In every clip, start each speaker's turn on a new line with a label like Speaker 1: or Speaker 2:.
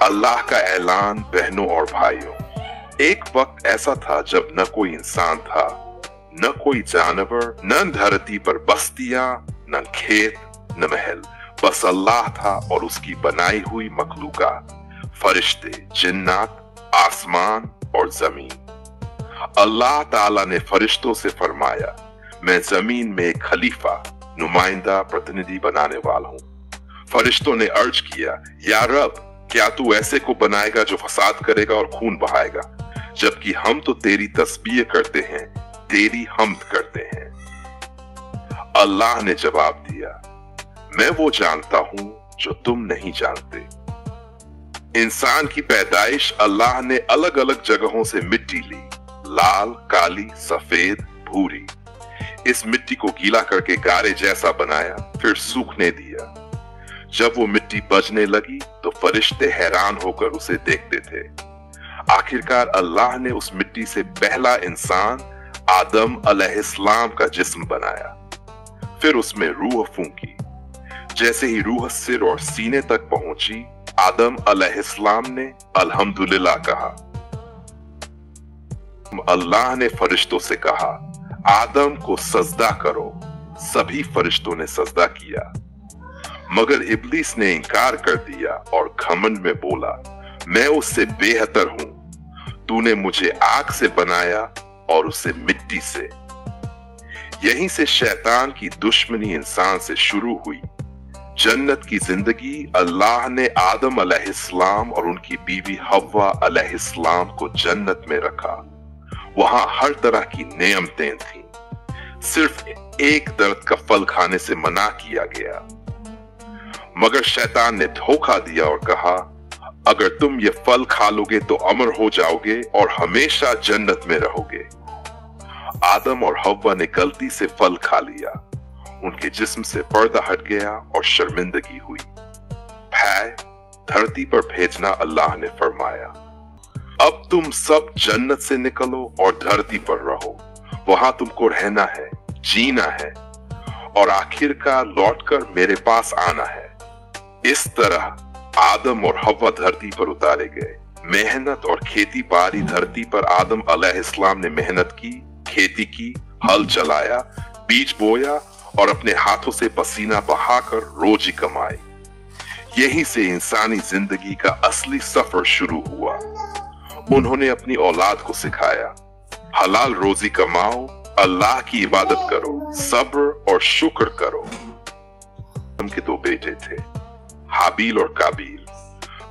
Speaker 1: अल्लाह का ऐलान बहनों और भाइयों, एक वक्त ऐसा था जब न कोई इंसान था, न कोई जानवर, न धरती पर बस्तियां, न खेत, न महल, बस अल्लाह था और उसकी बनाई हुई मखलूकात, फरिश्ते, जिन्नात, आसमान और जमीन। अल्लाह ताला ने फरिश्तों से फरमाया, मैं जमीन में एक खलीफा, नुमाइंदा, प्रतिनिधि बनाने वाला हूं। फरिश्तों ने अर्ज किया, या रब, क्या तू ऐसे को बनाएगा जो फसाद करेगा और खून बहाएगा, जबकि हम तो तेरी तस्बीह करते हैं, तेरी हम्द करते हैं। अल्लाह ने जवाब दिया, मैं वो जानता हूं जो तुम नहीं जानते। इंसान की पैदाइश अल्लाह ने अलग अलग जगहों से मिट्टी ली, लाल, काली, सफेद, भूरी। इस मिट्टी को गीला करके गारे जैसा बनाया, फिर सूखने दिया। जब वो मिट्टी बजने लगी तो फरिश्ते हैरान होकर उसे देखते थे। आखिरकार अल्लाह ने उस मिट्टी से पहला इंसान आदम अलैहिस्सलाम का जिस्म बनाया, फिर उसमें रूह फूंकी। जैसे ही रूह सिर और सीने तक पहुंची, आदम अलैहिस्सलाम ने अल्हम्दुलिल्लाह कहा। अल्लाह ने फरिश्तों से कहा, आदम को सजदा करो। सभी फरिश्तों ने सजदा किया, मगर इब्लीस ने इनकार कर दिया और घमंड में बोला, मैं उससे बेहतर हूं। तूने मुझे आग से बनाया और उसे मिट्टी से। यहीं से शैतान की दुश्मनी इंसान से शुरू हुई। जन्नत की जिंदगी अल्लाह ने आदम अलैहिस्सलाम और उनकी बीवी हव्वा अलैहिस्सलाम को जन्नत में रखा। वहां हर तरह की नेमतें थीं, सिर्फ एक दर्द का फल खाने से मना किया गया। मगर शैतान ने धोखा दिया और कहा, अगर तुम ये फल खा लोगे तो अमर हो जाओगे और हमेशा जन्नत में रहोगे। आदम और हव्वा ने गलती से फल खा लिया, उनके जिस्म से पर्दा हट गया और शर्मिंदगी हुई। भय धरती पर भेजना अल्लाह ने फरमाया, अब तुम सब जन्नत से निकलो और धरती पर रहो। वहां तुमको रहना है, जीना है और आखिरकार लौटकर मेरे पास आना है। इस तरह आदम और हव्वा धरती पर उतारे गए। मेहनत और खेती बाड़ी धरती पर आदम अलैहिस्सलाम ने मेहनत की, खेती की, हल चलाया, बीज बोया और अपने हाथों से पसीना बहाकर रोजी कमाई। यहीं से इंसानी जिंदगी का असली सफर शुरू हुआ। उन्होंने अपनी औलाद को सिखाया, हलाल रोजी कमाओ, अल्लाह की इबादत करो, सब्र और शुक्र करो। उनके दो बेटे थे, हाबील और काबील।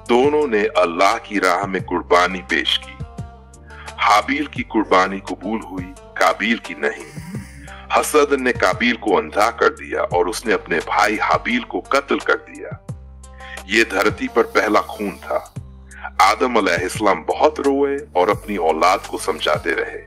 Speaker 1: दोनों ने अल्लाह की राह में कुर्बानी पेश की। हाबील की कुर्बानी कबूल हुई, काबील की नहीं। हसद ने काबील को अंधा कर दिया और उसने अपने भाई हाबील को कत्ल कर दिया। ये धरती पर पहला खून था। आदम अलैहिस्सलाम बहुत रोए और अपनी औलाद को समझाते रहे,